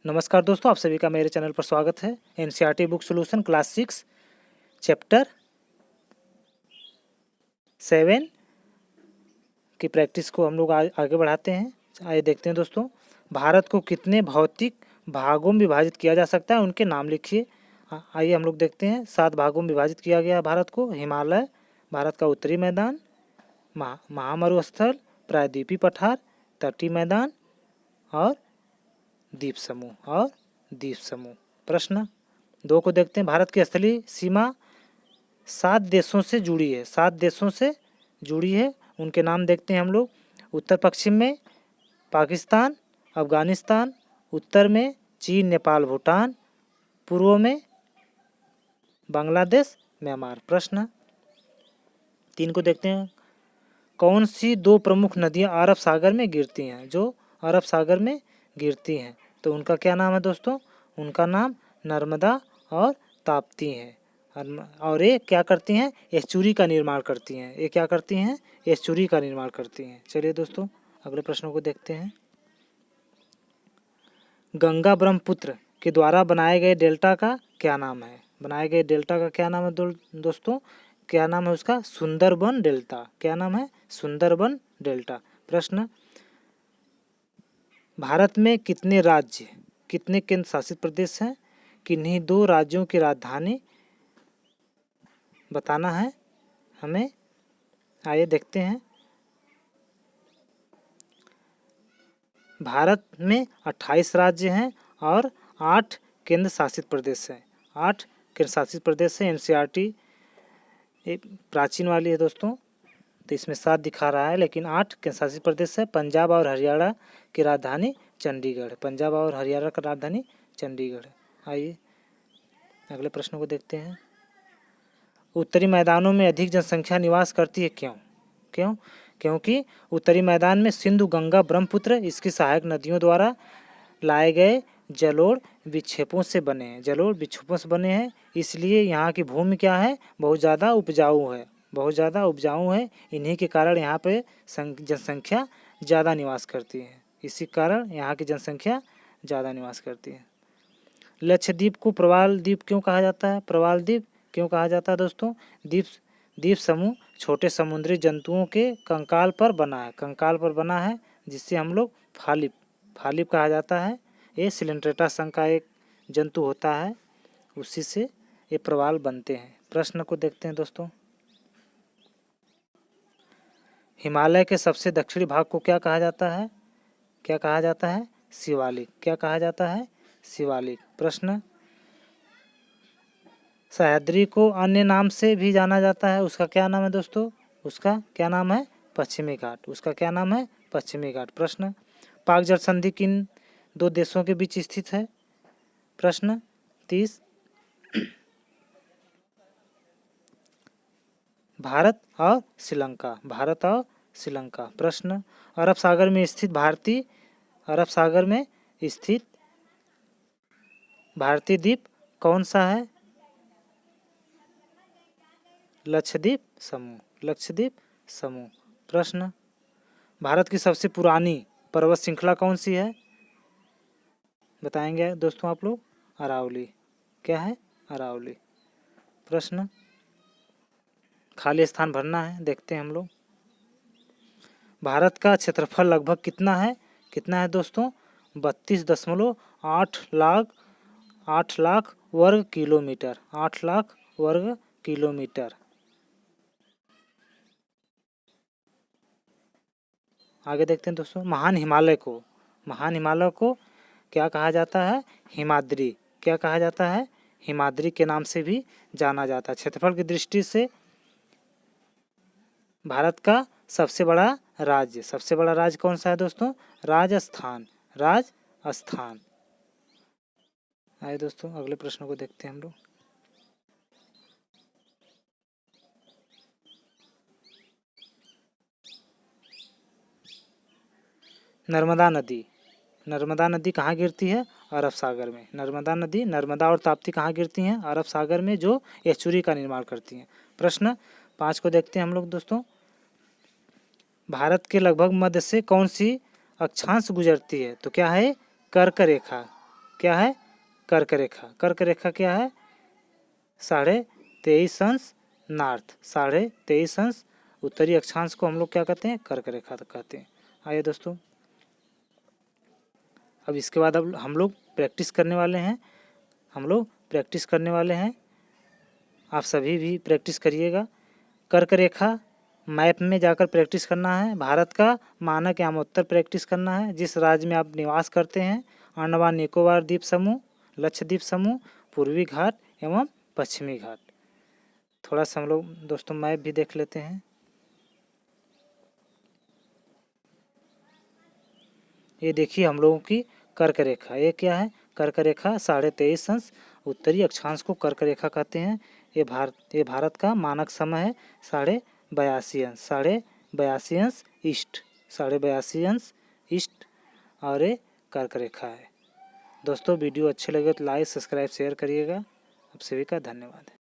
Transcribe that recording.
नमस्कार दोस्तों, आप सभी का मेरे चैनल पर स्वागत है। NCERT book solution class 6 chapter 7 की प्रैक्टिस को हम लोग आगे बढ़ाते हैं। आइए देखते हैं दोस्तों, भारत को कितने भौतिक भागों में विभाजित किया जा सकता है, उनके नाम लिखिए। आइए हम लोग देखते हैं। 7 भागों में विभाजित किया गया है भारत को। हिमालय, भारत का उत्तरी मैदान, महामरुस्थल, प्रायद्वीपीय पठार, तटीय मैदान और द्वीप समूह। प्रश्न 2 को देखते हैं। भारत की स्थलीय सीमा 7 देशों से जुड़ी है। 7 देशों से जुड़ी है, उनके नाम देखते हैं हम लोग। उत्तर पश्चिम में पाकिस्तान, अफगानिस्तान, उत्तर में चीन, नेपाल, भूटान, पूर्व में बांग्लादेश, म्यांमार। प्रश्न 3 को देखते हैं। कौन सी 2 प्रमुख नदियां अरब सागर में गिरती हैं? जो अरब सागर में गिरती हैं, तो उनका क्या नाम है दोस्तों? उनका नाम नर्मदा और ताप्ती है। और ये क्या करती हैं? एस्चुरी का निर्माण करती हैं। ये क्या करती हैं? एस्चुरी का निर्माण करती हैं। चलिए दोस्तों, अगले प्रश्नों को देखते हैं। गंगा ब्रह्मपुत्र के द्वारा बनाए गए डेल्टा का क्या नाम है? बनाए गए डेल्टा का क्या नाम है दोस्तों? क्या नाम है उसका? सुंदरबन डेल्टा। क्या नाम है? सुंदरबन डेल्टा। प्रश्न भारत में कितने राज्य, कितने केंद्र शासित प्रदेश हैं? किन्हीं 2 राज्यों की राजधानी बताना है हमें। आइए देखते हैं। भारत में 28 राज्य हैं और 8 केंद्र शासित प्रदेश हैं। 8 केंद्र शासित प्रदेश हैं। एनसीईआरटी प्राचीन वाली है दोस्तों, तो इसमें 7 दिखा रहा है, लेकिन 8 केंद्र शासित प्रदेश है। पंजाब और हरियाणा की राजधानी चंडीगढ़ है। पंजाब और हरियाणा का राजधानी चंडीगढ़ है। आइए अगले प्रश्न को देखते हैं। उत्तरी मैदानों में अधिक जनसंख्या निवास करती है, क्यों? क्योंकि उत्तरी मैदान में सिंधु, गंगा, ब्रह्मपुत्र इसकी सहायक नदियों द्वारा लाए गए जलोढ़ विक्षेपों से बने हैं। जलोढ़ विक्षेपों से बने हैं, इसलिए यहाँ की भूमि क्या है? बहुत ज़्यादा उपजाऊ है। इन्हीं के कारण यहाँ पे जनसंख्या ज़्यादा निवास करती है। इसी कारण यहाँ की जनसंख्या ज़्यादा निवास करती है। लक्षद्वीप को प्रवाल द्वीप क्यों कहा जाता है? प्रवाल द्वीप क्यों कहा जाता है दोस्तों? द्वीप समूह छोटे समुद्री जंतुओं के कंकाल पर बना है, जिससे हम लोग फालिप कहा जाता है। ये सिलेंट्रेटा संघ का एक जंतु होता है, उसी से ये प्रवाल बनते हैं। प्रश्न को देखते हैं दोस्तों। हिमालय के सबसे दक्षिणी भाग को क्या कहा जाता है? क्या कहा जाता है? शिवालिक। क्या कहा जाता है? शिवालिक। प्रश्न सह्याद्री को अन्य नाम से भी जाना जाता है, उसका क्या नाम है दोस्तों? उसका क्या नाम है? पश्चिमी घाट। उसका क्या नाम है? पश्चिमी घाट। प्रश्न पाक जल संधि किन 2 देशों के बीच स्थित है? प्रश्न 30 भारत और श्रीलंका। प्रश्न अरब सागर में स्थित भारतीय द्वीप कौन सा है? लक्षद्वीप समूह। प्रश्न भारत की सबसे पुरानी पर्वत श्रृंखला कौन सी है? बताएंगे दोस्तों आप लोग। अरावली। क्या है? अरावली। प्रश्न खाली स्थान भरना है, देखते हैं हम लोग। भारत का क्षेत्रफल लगभग कितना है दोस्तों? 32.8 लाख वर्ग किलोमीटर। 8 लाख वर्ग किलोमीटर। आगे देखते हैं दोस्तों। महान हिमालय को क्या कहा जाता है? हिमाद्री। क्या कहा जाता है? हिमाद्री के नाम से भी जाना जाता है। क्षेत्रफल की दृष्टि से भारत का सबसे बड़ा राज्य कौन सा है दोस्तों? राजस्थान। आइए दोस्तों अगले प्रश्न को देखते हैं हम लोग। नर्मदा नदी कहाँ गिरती है? अरब सागर में। नर्मदा और ताप्ती कहाँ गिरती हैं? अरब सागर में, जो एस्चुरी का निर्माण करती हैं। प्रश्न 5 को देखते हैं हम लोग दोस्तों। भारत के लगभग मध्य से कौन सी अक्षांश गुजरती है? तो क्या है? कर्क रेखा। क्या है? कर्क रेखा। कर्क रेखा क्या है? 23.5 अंश नॉर्थ, 23.5 अंश उत्तरी अक्षांश को हम लोग क्या कहते हैं? कर्क रेखा कहते हैं। आइए दोस्तों, अब इसके बाद अब हम लोग प्रैक्टिस करने वाले हैं। आप सभी भी प्रैक्टिस करिएगा। कर्क रेखा मैप में जाकर प्रैक्टिस करना है। भारत का मानक एवं उत्तर प्रैक्टिस करना है। जिस राज्य में आप निवास करते हैं, अंडमान निकोबार द्वीप समूह, लक्षद्वीप समूह, पूर्वी घाट एवं पश्चिमी घाट। थोड़ा सा हम लोग दोस्तों मैप भी देख लेते हैं। ये देखिए हम लोगों की कर्क रेखा। ये क्या है? कर्क रेखा 23.5 अंश उत्तरी अक्षांश को कर्क रेखा कहते हैं। ये भारत का मानक समय है 82.5 अंश ईस्ट, 82.5 अंश ईस्ट, और ये कर्क रेखा है। दोस्तों वीडियो अच्छे लगे तो लाइक, सब्सक्राइब, शेयर करिएगा। आप सभी का धन्यवाद।